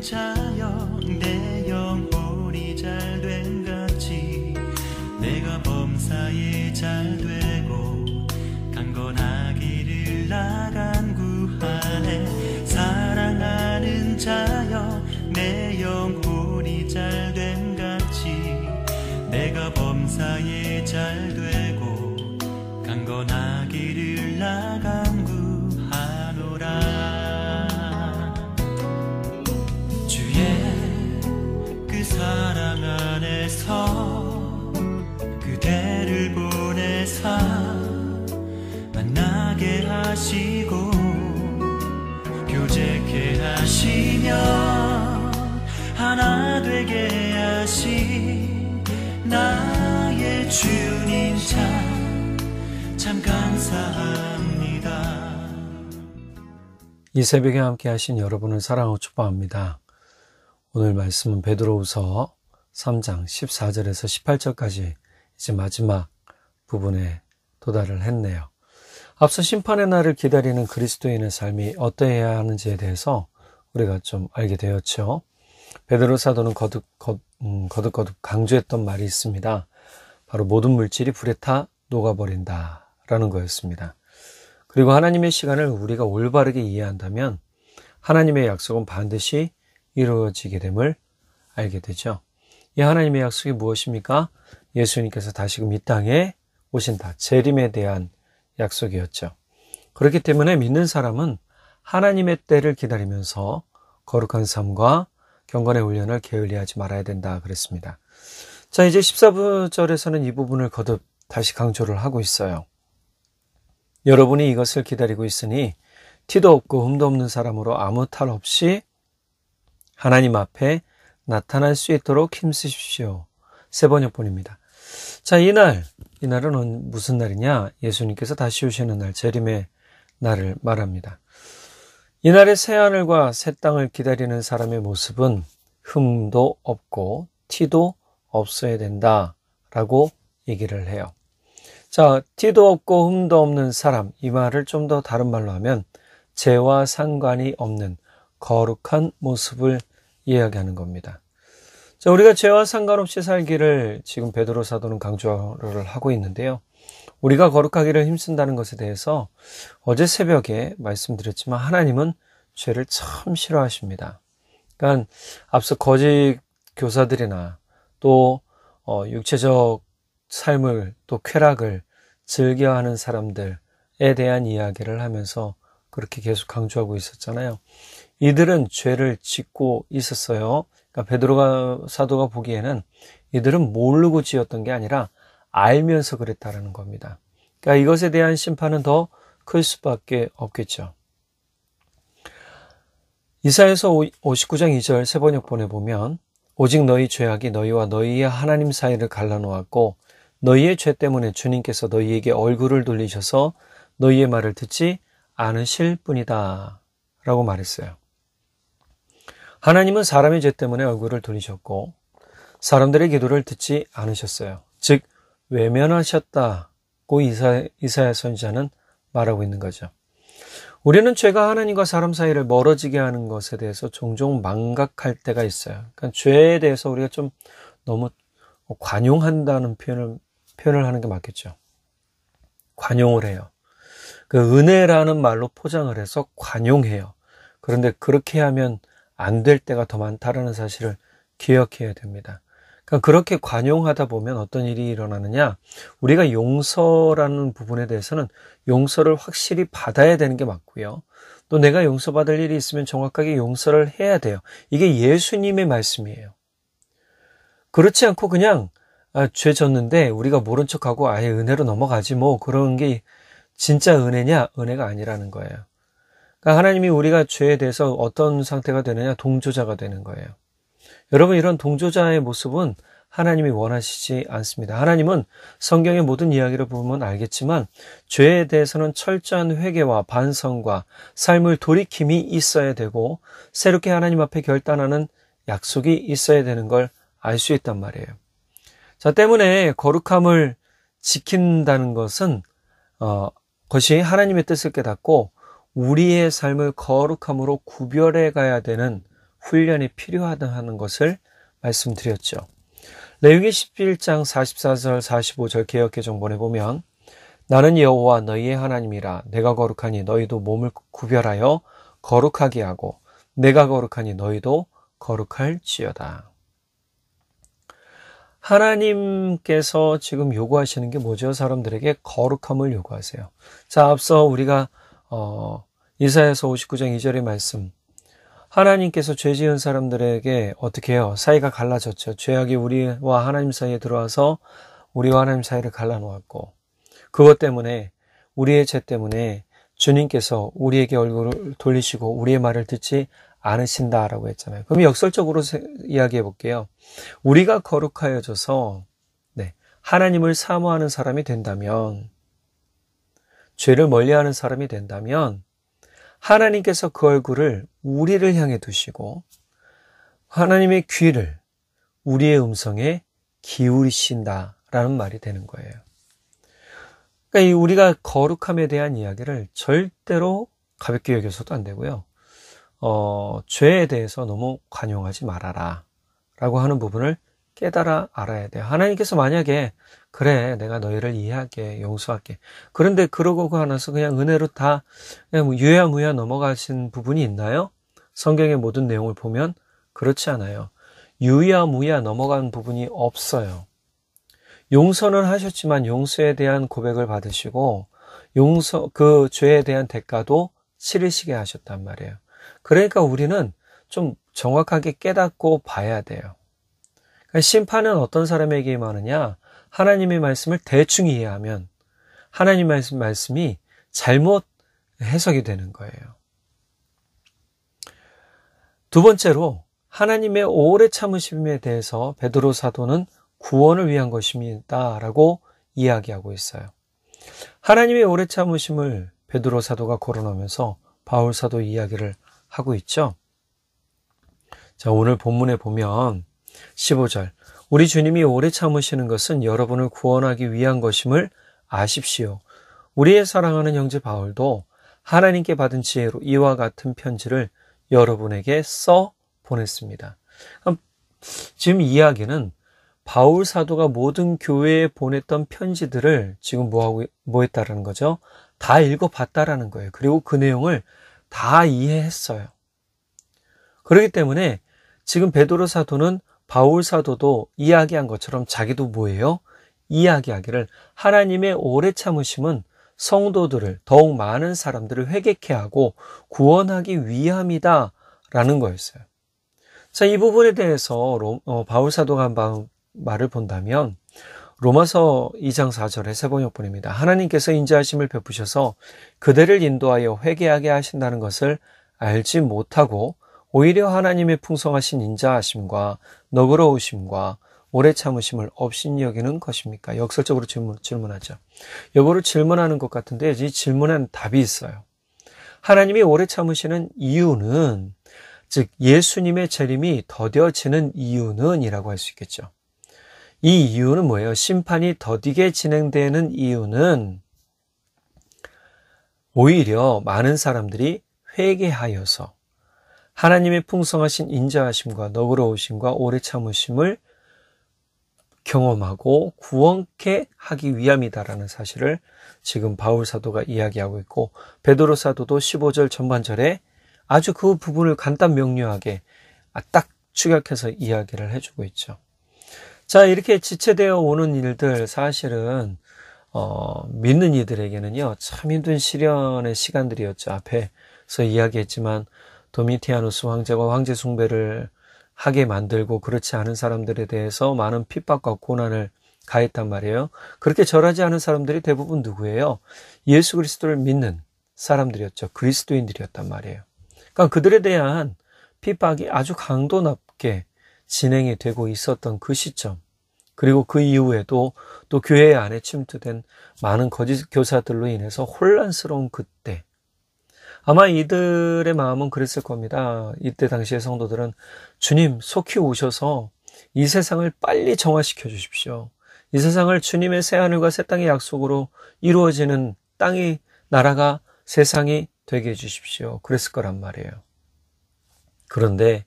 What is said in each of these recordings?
자여 내 영혼이 잘된 같이 내가 범사에 잘되고 강건하기를 나간 구하네. 사랑하는 자여 내 영혼이 잘된 같이 내가 범사에 잘되고 강건하기를 나간 구하노라. 주의 그 사랑 안에서 그대를 보내사 만나게 하시고 교제케 하시며 하나 되게 하신 나의 주님 참 감사합니다. 이 새벽에 함께 하신 여러분을 사랑하고 축복합니다. 오늘 말씀은 베드로후서 3장 14절에서 18절까지 이제 마지막 부분에 도달을 했네요. 앞서 심판의 날을 기다리는 그리스도인의 삶이 어떠해야 하는지에 대해서 우리가 좀 알게 되었죠. 베드로 사도는 거듭 강조했던 말이 있습니다. 바로 모든 물질이 불에 타 녹아버린다 라는 거였습니다. 그리고 하나님의 시간을 우리가 올바르게 이해한다면 하나님의 약속은 반드시 이루어지게 됨을 알게 되죠. 이 하나님의 약속이 무엇입니까? 예수님께서 다시금 이 땅에 오신다. 재림에 대한 약속이었죠. 그렇기 때문에 믿는 사람은 하나님의 때를 기다리면서 거룩한 삶과 경건의 훈련을 게을리하지 말아야 된다 그랬습니다. 자, 이제 14절에서는 이 부분을 거듭 다시 강조를 하고 있어요. 여러분이 이것을 기다리고 있으니 티도 없고 흠도 없는 사람으로 아무 탈 없이 하나님 앞에 나타날 수 있도록 힘쓰십시오. 세 번역본입니다. 자, 이날은 무슨 날이냐? 예수님께서 다시 오시는 날, 재림의 날을 말합니다. 이날의 새하늘과 새 땅을 기다리는 사람의 모습은 흠도 없고 티도 없어야 된다라고 얘기를 해요. 자, 티도 없고 흠도 없는 사람, 이 말을 좀 더 다른 말로 하면 죄와 상관이 없는 거룩한 모습을 이야기하는 겁니다. 자, 우리가 죄와 상관없이 살기를 지금 베드로 사도는 강조를 하고 있는데요. 우리가 거룩하기를 힘쓴다는 것에 대해서 어제 새벽에 말씀드렸지만 하나님은 죄를 참 싫어하십니다. 그러니까 앞서 거짓 교사들이나 또 육체적 삶을 또 쾌락을 즐겨하는 사람들에 대한 이야기를 하면서 그렇게 계속 강조하고 있었잖아요. 이들은 죄를 짓고 있었어요. 그러니까 베드로 사도가 보기에는 이들은 모르고 지었던 게 아니라 알면서 그랬다라는 겁니다. 그러니까 이것에 대한 심판은 더 클 수밖에 없겠죠. 이사야서 59장 2절 세번역본에 보면 오직 너희 죄악이 너희와 너희의 하나님 사이를 갈라놓았고 너희의 죄 때문에 주님께서 너희에게 얼굴을 돌리셔서 너희의 말을 듣지 않으실 뿐이다 라고 말했어요. 하나님은 사람의 죄 때문에 얼굴을 돌리셨고 사람들의 기도를 듣지 않으셨어요. 즉 외면하셨다고 이사야 선지자는 말하고 있는 거죠. 우리는 죄가 하나님과 사람 사이를 멀어지게 하는 것에 대해서 종종 망각할 때가 있어요. 그러니까 죄에 대해서 우리가 좀 너무 관용한다는 표현을 하는 게 맞겠죠. 관용을 해요. 그 은혜라는 말로 포장을 해서 관용해요. 그런데 그렇게 하면 안 될 때가 더 많다라는 사실을 기억해야 됩니다. 그러니까 그렇게 관용하다 보면 어떤 일이 일어나느냐? 우리가 용서라는 부분에 대해서는 용서를 확실히 받아야 되는 게 맞고요. 또 내가 용서받을 일이 있으면 정확하게 용서를 해야 돼요. 이게 예수님의 말씀이에요. 그렇지 않고 그냥 죄 졌는데 우리가 모른 척하고 아예 은혜로 넘어가지 뭐 그런 게 진짜 은혜냐? 은혜가 아니라는 거예요. 그러니까 하나님이 우리가 죄에 대해서 어떤 상태가 되느냐? 동조자가 되는 거예요. 여러분, 이런 동조자의 모습은 하나님이 원하시지 않습니다. 하나님은 성경의 모든 이야기를 보면 알겠지만 죄에 대해서는 철저한 회개와 반성과 삶을 돌이킴이 있어야 되고 새롭게 하나님 앞에 결단하는 약속이 있어야 되는 걸 알 수 있단 말이에요. 자, 때문에 거룩함을 지킨다는 것은 그것이 하나님의 뜻을 깨닫고 우리의 삶을 거룩함으로 구별해 가야 되는 훈련이 필요하다는 것을 말씀드렸죠. 레위기 11장 44절 45절 개역개정본에 보면 나는 여호와 너희의 하나님이라 내가 거룩하니 너희도 몸을 구별하여 거룩하게 하고 내가 거룩하니 너희도 거룩할지어다. 하나님께서 지금 요구하시는 게 뭐죠? 사람들에게 거룩함을 요구하세요. 자, 앞서 우리가 이사야서 59장 2절의 말씀, 하나님께서 죄 지은 사람들에게 어떻게 해요? 사이가 갈라졌죠. 죄악이 우리와 하나님 사이에 들어와서 우리와 하나님 사이를 갈라놓았고, 그것 때문에, 우리의 죄 때문에 주님께서 우리에게 얼굴을 돌리시고 우리의 말을 듣지 않으신다라고 했잖아요. 그럼 역설적으로 이야기해 볼게요. 우리가 거룩하여져서 하나님을 사모하는 사람이 된다면, 죄를 멀리하는 사람이 된다면 하나님께서 그 얼굴을 우리를 향해 두시고 하나님의 귀를 우리의 음성에 기울이신다라는 말이 되는 거예요. 그러니까 우리가 거룩함에 대한 이야기를 절대로 가볍게 여겨서도 안 되고요. 죄에 대해서 너무 관용하지 말아라 라고 하는 부분을 깨달아 알아야 돼요. 하나님께서 만약에 그래 내가 너희를 이해할게 용서할게 그런데 그러고 나서 그냥 은혜로 다 그냥 유야무야 넘어가신 부분이 있나요? 성경의 모든 내용을 보면 그렇지 않아요. 유야무야 넘어간 부분이 없어요. 용서는 하셨지만 용서에 대한 고백을 받으시고 그 죄에 대한 대가도 치르시게 하셨단 말이에요. 그러니까 우리는 좀 정확하게 깨닫고 봐야 돼요. 심판은 어떤 사람에게 임하느냐? 하나님의 말씀을 대충 이해하면 하나님의 말씀이 잘못 해석이 되는 거예요. 두 번째로 하나님의 오래 참으심에 대해서 베드로 사도는 구원을 위한 것입니다 라고 이야기하고 있어요. 하나님의 오래 참으심을 베드로 사도가 거론하면서 바울 사도 이야기를 하고 있죠. 자, 오늘 본문에 보면 15절 우리 주님이 오래 참으시는 것은 여러분을 구원하기 위한 것임을 아십시오. 우리의 사랑하는 형제 바울도 하나님께 받은 지혜로 이와 같은 편지를 여러분에게 써 보냈습니다. 지금 이야기는 바울 사도가 모든 교회에 보냈던 편지들을 지금 뭐 했다라는 거죠? 다 읽어봤다라는 거예요. 그리고 그 내용을 다 이해했어요. 그렇기 때문에 지금 베드로 사도는 바울 사도도 이야기한 것처럼 자기도 뭐예요? 이야기하기를 하나님의 오래 참으심은 성도들을 더욱 많은 사람들을 회개케 하고 구원하기 위함이다 라는 거였어요. 자, 이 부분에 대해서 바울 사도가 한 말을 본다면 로마서 2장 4절의 세번역본입니다. 하나님께서 인자하심을 베푸셔서 그대를 인도하여 회개하게 하신다는 것을 알지 못하고 오히려 하나님의 풍성하신 인자하심과 너그러우심과 오래 참으심을 없인 여기는 것입니까? 역설적으로 질문하죠. 이거를 질문하는 것 같은데 이 질문엔 답이 있어요. 하나님이 오래 참으시는 이유는 즉 예수님의 재림이 더뎌지는 이유는 이라고 할 수 있겠죠. 이 이유는 뭐예요? 심판이 더디게 진행되는 이유는 오히려 많은 사람들이 회개하여서 하나님의 풍성하신 인자하심과 너그러우심과 오래 참으심을 경험하고 구원케 하기 위함이다라는 사실을 지금 바울 사도가 이야기하고 있고 베드로 사도도 15절 전반절에 아주 그 부분을 간단 명료하게 딱 축약해서 이야기를 해주고 있죠. 자, 이렇게 지체되어 오는 일들 사실은 믿는 이들에게는요 참 힘든 시련의 시간들이었죠. 앞에서 이야기했지만 도미티아누스 황제가 황제 숭배를 하게 만들고 그렇지 않은 사람들에 대해서 많은 핍박과 고난을 가했단 말이에요. 그렇게 절하지 않은 사람들이 대부분 누구예요? 예수 그리스도를 믿는 사람들이었죠. 그리스도인들이었단 말이에요. 그러니까 그들에 대한 핍박이 아주 강도 높게 진행이 되고 있었던 그 시점, 그리고 그 이후에도 또 교회 안에 침투된 많은 거짓 교사들로 인해서 혼란스러운 그때, 아마 이들의 마음은 그랬을 겁니다. 이때 당시의 성도들은 주님 속히 오셔서 이 세상을 빨리 정화시켜 주십시오. 이 세상을 주님의 새하늘과 새 땅의 약속으로 이루어지는 땅이, 나라가, 세상이 되게 해주십시오. 그랬을 거란 말이에요. 그런데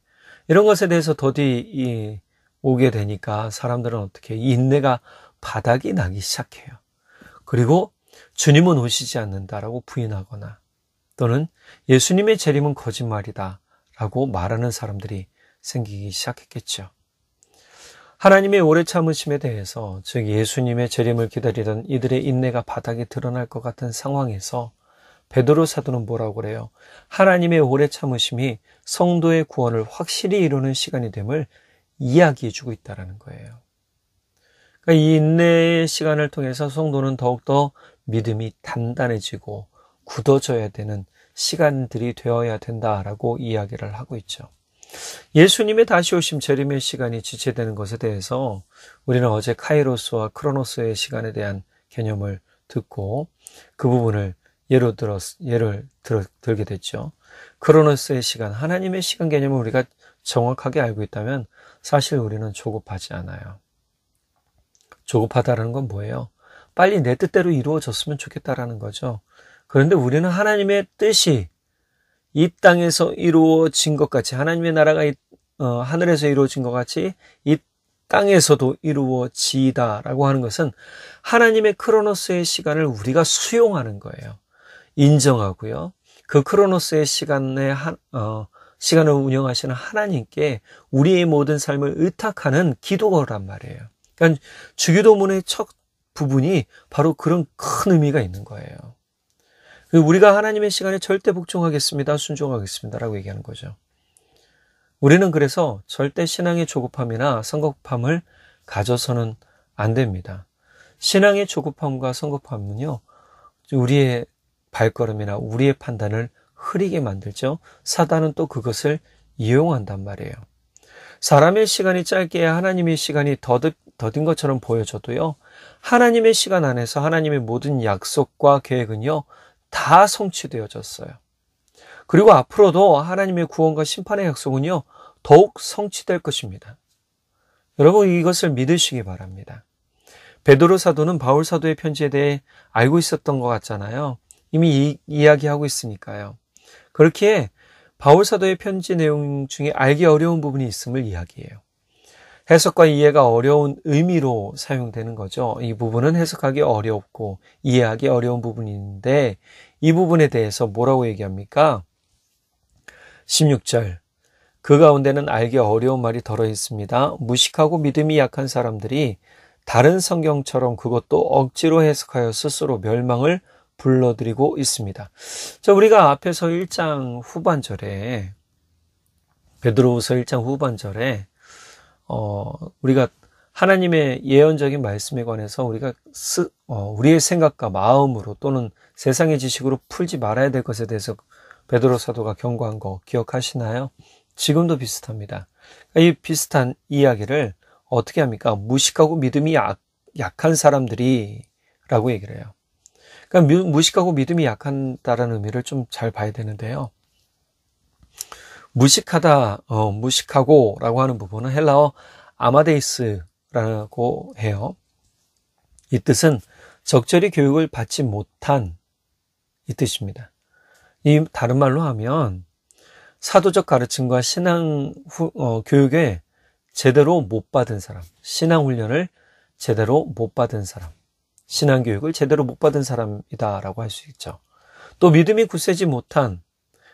이런 것에 대해서 더디 오게 되니까 사람들은 어떻게 이 인내가 바닥이 나기 시작해요. 그리고 주님은 오시지 않는다라고 부인하거나 또는 예수님의 재림은 거짓말이다 라고 말하는 사람들이 생기기 시작했겠죠. 하나님의 오래 참으심에 대해서, 즉 예수님의 재림을 기다리던 이들의 인내가 바닥에 드러날 것 같은 상황에서 베드로 사도는 뭐라고 그래요? 하나님의 오래 참으심이 성도의 구원을 확실히 이루는 시간이 됨을 이야기해 주고 있다는 거예요. 그러니까 이 인내의 시간을 통해서 성도는 더욱더 믿음이 단단해지고 굳어져야 되는 시간들이 되어야 된다라고 이야기를 하고 있죠. 예수님의 다시 오심 재림의 시간이 지체되는 것에 대해서 우리는 어제 카이로스와 크로노스의 시간에 대한 개념을 듣고 그 부분을 예를 들게 됐죠. 크로노스의 시간, 하나님의 시간 개념을 우리가 정확하게 알고 있다면 사실 우리는 조급하지 않아요. 조급하다는 건 뭐예요? 빨리 내 뜻대로 이루어졌으면 좋겠다라는 거죠. 그런데 우리는 하나님의 뜻이 이 땅에서 이루어진 것 같이, 하나님의 나라가 하늘에서 이루어진 것 같이 이 땅에서도 이루어지다라고 하는 것은 하나님의 크로노스의 시간을 우리가 수용하는 거예요. 인정하고요. 그 크로노스의 시간을 운영하시는 하나님께 우리의 모든 삶을 의탁하는 기도거란 말이에요. 그러니까 주기도문의 첫 부분이 바로 그런 큰 의미가 있는 거예요. 우리가 하나님의 시간에 절대 복종하겠습니다, 순종하겠습니다라고 얘기하는 거죠. 우리는 그래서 절대 신앙의 조급함이나 성급함을 가져서는 안 됩니다. 신앙의 조급함과 성급함은요, 우리의 발걸음이나 우리의 판단을 흐리게 만들죠. 사단은 또 그것을 이용한단 말이에요. 사람의 시간이 짧게 하나님의 시간이 더딘 것처럼 보여져도요, 하나님의 시간 안에서 하나님의 모든 약속과 계획은요, 다 성취되어졌어요. 그리고 앞으로도 하나님의 구원과 심판의 약속은요, 더욱 성취될 것입니다. 여러분, 이것을 믿으시기 바랍니다. 베드로 사도는 바울 사도의 편지에 대해 알고 있었던 것 같잖아요. 이미 이야기하고 있으니까요. 그렇게 바울 사도의 편지 내용 중에 알기 어려운 부분이 있음을 이야기해요. 해석과 이해가 어려운 의미로 사용되는 거죠. 이 부분은 해석하기 어렵고 이해하기 어려운 부분인데 이 부분에 대해서 뭐라고 얘기합니까? 16절, 그 가운데는 알기 어려운 말이 덜어 있습니다. 무식하고 믿음이 약한 사람들이 다른 성경처럼 그것도 억지로 해석하여 스스로 멸망을 불러들이고 있습니다. 자, 우리가 앞에서 1장 후반절에, 베드로후서 1장 후반절에 우리가 하나님의 예언적인 말씀에 관해서 우리가 우리의 생각과 마음으로 또는 세상의 지식으로 풀지 말아야 될 것에 대해서 베드로 사도가 경고한 거 기억하시나요? 지금도 비슷합니다. 이 비슷한 이야기를 어떻게 합니까? 무식하고 믿음이 약한 사람들이 라고 얘기를 해요. 그러니까 무식하고 믿음이 약한다라는 의미를 좀 잘 봐야 되는데요. 무식하고 라고 하는 부분은 헬라어 아마데이스라고 해요. 이 뜻은 적절히 교육을 받지 못한 이 뜻입니다. 이 다른 말로 하면 사도적 가르침과 신앙 교육에 제대로 못 받은 사람, 신앙 훈련을 제대로 못 받은 사람, 신앙 교육을 제대로 못 받은 사람이다라고 할 수 있죠. 또 믿음이 굳세지 못한,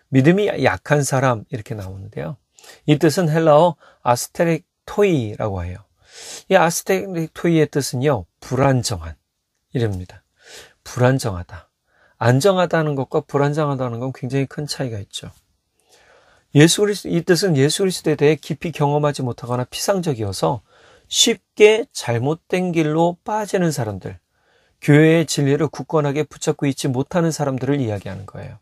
믿음이 약한 사람 이렇게 나오는데요. 이 뜻은 헬라어 아스테릭토이라고 해요. 이 아스테릭토이의 뜻은요, 불안정한 이랍니다. 불안정하다. 안정하다는 것과 불안정하다는 건 굉장히 큰 차이가 있죠. 이 뜻은 예수 그리스도에 대해 깊이 경험하지 못하거나 피상적이어서 쉽게 잘못된 길로 빠지는 사람들, 교회의 진리를 굳건하게 붙잡고 있지 못하는 사람들을 이야기하는 거예요.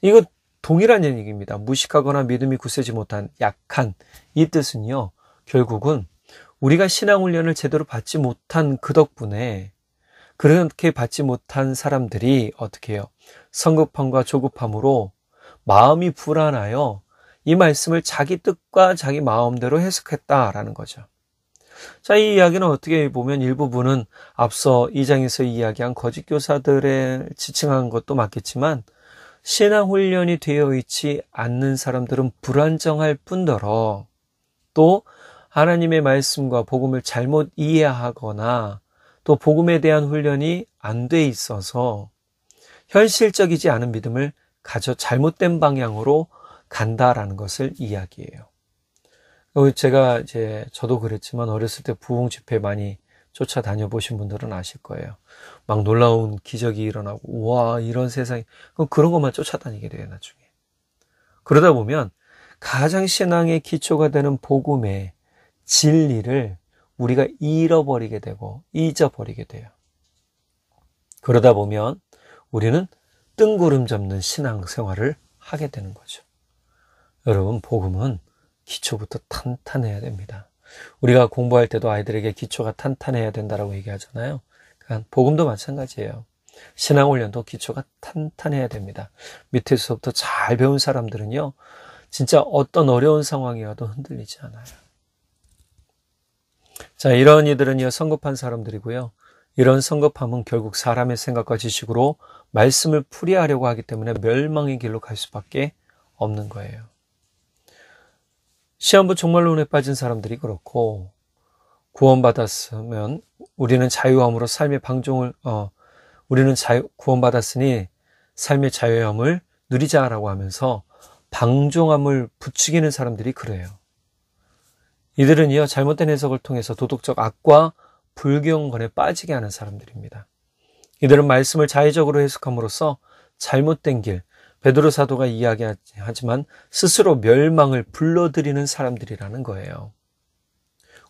이거 동일한 얘기입니다. 무식하거나 믿음이 굳세지 못한, 약한, 이 뜻은요, 결국은 우리가 신앙훈련을 제대로 받지 못한 그 덕분에 그렇게 받지 못한 사람들이 어떻게 해요? 성급함과 조급함으로 마음이 불안하여 이 말씀을 자기 뜻과 자기 마음대로 해석했다라는 거죠. 자, 이 이야기는 어떻게 보면 일부분은 앞서 2장에서 이야기한 거짓 교사들을 지칭한 것도 맞겠지만 신앙 훈련이 되어 있지 않는 사람들은 불안정할 뿐더러 또 하나님의 말씀과 복음을 잘못 이해하거나 또 복음에 대한 훈련이 안 돼 있어서 현실적이지 않은 믿음을 가져 잘못된 방향으로 간다라는 것을 이야기해요. 제가 저도 그랬지만 어렸을 때 부흥 집회 많이 쫓아다녀 보신 분들은 아실 거예요. 막 놀라운 기적이 일어나고, 우와, 이런 세상이, 그런 것만 쫓아다니게 돼요, 나중에. 그러다 보면 가장 신앙의 기초가 되는 복음의 진리를 우리가 잃어버리게 되고 잊어버리게 돼요. 그러다 보면 우리는 뜬구름 잡는 신앙생활을 하게 되는 거죠. 여러분, 복음은 기초부터 탄탄해야 됩니다. 우리가 공부할 때도 아이들에게 기초가 탄탄해야 된다라고 얘기하잖아요. 그러니까 복음도 마찬가지예요. 신앙훈련도 기초가 탄탄해야 됩니다. 밑에서부터 잘 배운 사람들은요, 진짜 어떤 어려운 상황이 와도 흔들리지 않아요. 자, 이런 이들은요, 성급한 사람들이고요. 이런 성급함은 결국 사람의 생각과 지식으로 말씀을 풀이하려고 하기 때문에 멸망의 길로 갈 수밖에 없는 거예요. 시한부 종말론에 빠진 사람들이 그렇고, 구원받았으면 우리는 자유함으로 삶의 방종을 구원받았으니 삶의 자유함을 누리자라고 하면서 방종함을 부추기는 사람들이 그래요. 이들은요, 잘못된 해석을 통해서 도덕적 악과 불경건에 빠지게 하는 사람들입니다. 이들은 말씀을 자의적으로 해석함으로써 잘못된 길, 베드로 사도가 이야기하지만 스스로 멸망을 불러들이는 사람들이라는 거예요.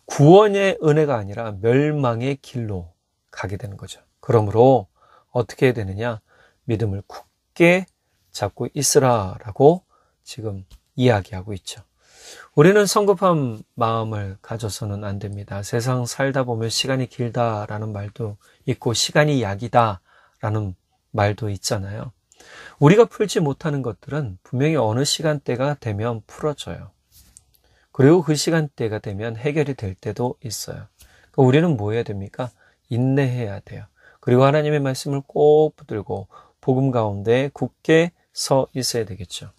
구원의 은혜가 아니라 멸망의 길로 가게 되는 거죠. 그러므로 어떻게 해야 되느냐? 믿음을 굳게 잡고 있으라라고 지금 이야기하고 있죠. 우리는 성급한 마음을 가져서는 안 됩니다. 세상 살다 보면 시간이 길다라는 말도 있고 시간이 약이다라는 말도 있잖아요. 우리가 풀지 못하는 것들은 분명히 어느 시간대가 되면 풀어져요. 그리고 그 시간대가 되면 해결이 될 때도 있어요. 그러니까 우리는 뭐 해야 됩니까? 인내해야 돼요. 그리고 하나님의 말씀을 꼭 붙들고 복음 가운데 굳게 서 있어야 되겠죠.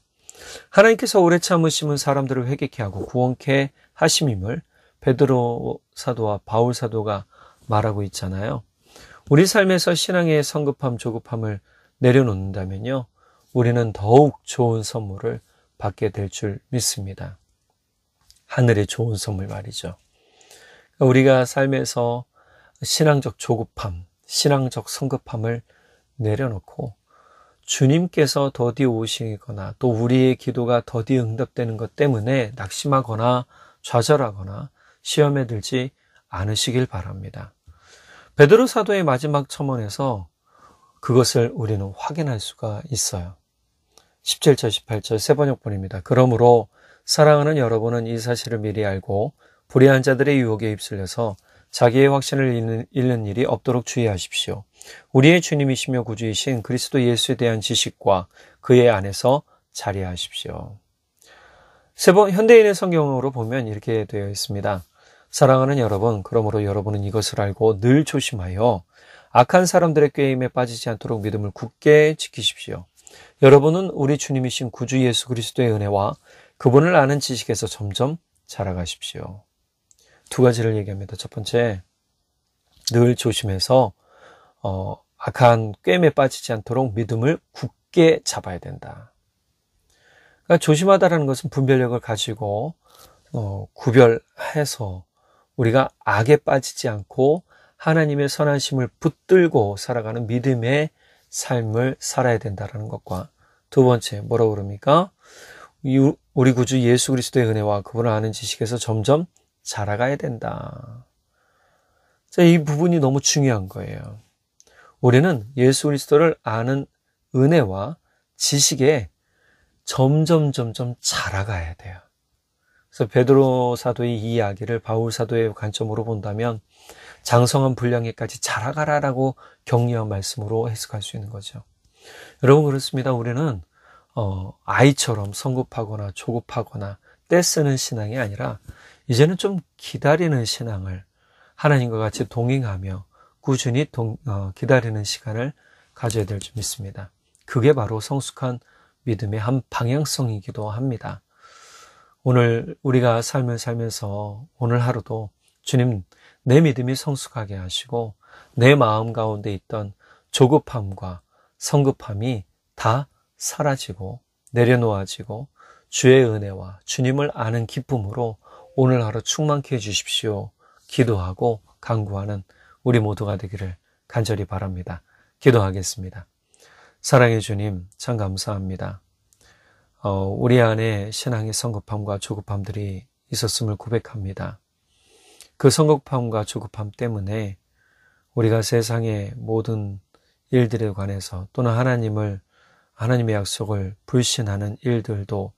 하나님께서 오래 참으심은 사람들을 회개케 하고 구원케 하심임을 베드로 사도와 바울 사도가 말하고 있잖아요. 우리 삶에서 신앙의 성급함, 조급함을 내려놓는다면요, 우리는 더욱 좋은 선물을 받게 될 줄 믿습니다. 하늘의 좋은 선물 말이죠. 우리가 삶에서 신앙적 조급함, 신앙적 성급함을 내려놓고 주님께서 더디 오시거나 또 우리의 기도가 더디 응답되는 것 때문에 낙심하거나 좌절하거나 시험에 들지 않으시길 바랍니다. 베드로 사도의 마지막 첨언에서 그것을 우리는 확인할 수가 있어요. 17절, 18절 세 번역본입니다. 그러므로 사랑하는 여러분은 이 사실을 미리 알고 불의한 자들의 유혹에 휩쓸려서 자기의 확신을 잃는 일이 없도록 주의하십시오. 우리의 주님이시며 구주이신 그리스도 예수에 대한 지식과 그의 안에서 자리하십시오. 현대인의 성경으로 보면 이렇게 되어 있습니다. 사랑하는 여러분, 그러므로 여러분은 이것을 알고 늘 조심하여 악한 사람들의 꾀임에 빠지지 않도록 믿음을 굳게 지키십시오. 여러분은 우리 주님이신 구주 예수 그리스도의 은혜와 그분을 아는 지식에서 점점 자라가십시오. 두 가지를 얘기합니다. 첫 번째, 늘 조심해서 악한 꾀임에 빠지지 않도록 믿음을 굳게 잡아야 된다. 그러니까 조심하다라는 것은 분별력을 가지고 구별해서 우리가 악에 빠지지 않고 하나님의 선하심을 붙들고 살아가는 믿음의 삶을 살아야 된다는 것과 두 번째, 뭐라고 그럽니까? 우리 구주 예수 그리스도의 은혜와 그분을 아는 지식에서 점점 자라가야 된다. 자, 이 부분이 너무 중요한 거예요. 우리는 예수 그리스도를 아는 은혜와 지식에 점점 자라가야 돼요. 그래서 베드로 사도의 이 이야기를 바울 사도의 관점으로 본다면 장성한 분량에까지 자라가라라고 격려한 말씀으로 해석할 수 있는 거죠. 여러분, 그렇습니다. 우리는 아이처럼 성급하거나 조급하거나 떼쓰는 신앙이 아니라 이제는 좀 기다리는 신앙을 하나님과 같이 동행하며 꾸준히 기다리는 시간을 가져야 될 줄 믿습니다. 그게 바로 성숙한 믿음의 한 방향성이기도 합니다. 오늘 우리가 삶을 살면서 오늘 하루도 주님 내 믿음이 성숙하게 하시고 내 마음 가운데 있던 조급함과 성급함이 다 사라지고 내려놓아지고 주의 은혜와 주님을 아는 기쁨으로 오늘 하루 충만케 해주십시오. 기도하고 간구하는 우리 모두가 되기를 간절히 바랍니다. 기도하겠습니다. 사랑의 주님, 참 감사합니다. 우리 안에 신앙의 성급함과 조급함들이 있었음을 고백합니다. 그 성급함과 조급함 때문에 우리가 세상의 모든 일들에 관해서 또는 하나님의 약속을 불신하는 일들도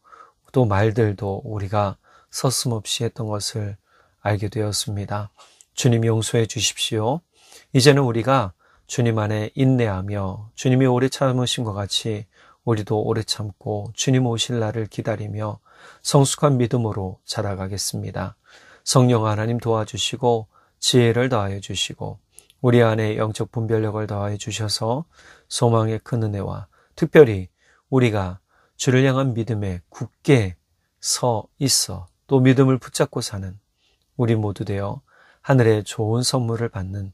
또 말들도 우리가 서슴없이 했던 것을 알게 되었습니다. 주님 용서해 주십시오. 이제는 우리가 주님 안에 인내하며 주님이 오래 참으신 것 같이 우리도 오래 참고 주님 오실 날을 기다리며 성숙한 믿음으로 자라가겠습니다. 성령 하나님 도와주시고 지혜를 더하여 주시고 우리 안에 영적 분별력을 더하여 주셔서 소망의 큰 은혜와 특별히 우리가 주를 향한 믿음에 굳게 서 있어 또 믿음을 붙잡고 사는 우리 모두 되어 하늘의 좋은 선물을 받는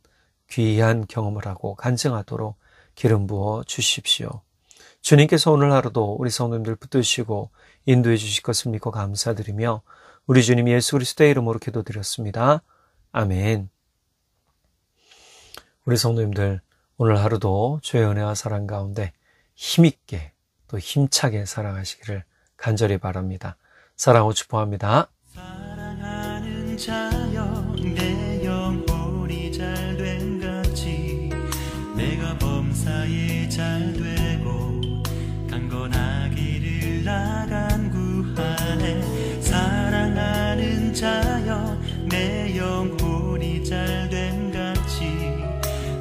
귀한 경험을 하고 간증하도록 기름 부어 주십시오. 주님께서 오늘 하루도 우리 성도님들 붙드시고 인도해 주실 것을 믿고 감사드리며 우리 주님 예수 그리스도의 이름으로 기도드렸습니다. 아멘. 우리 성도님들 오늘 하루도 주의 은혜와 사랑 가운데 힘있게 또 힘차게 살아가시기를 간절히 바랍니다. 사랑하고 축복합니다. 사랑하는 자여 내 영혼이 잘된 같이 내가 범사에 잘되고 강건하기를 나간 구하네. 사랑하는 자여 내 영혼이 잘된 같이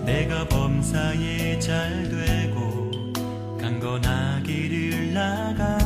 내가 범사에 잘되고 강건하기를 나간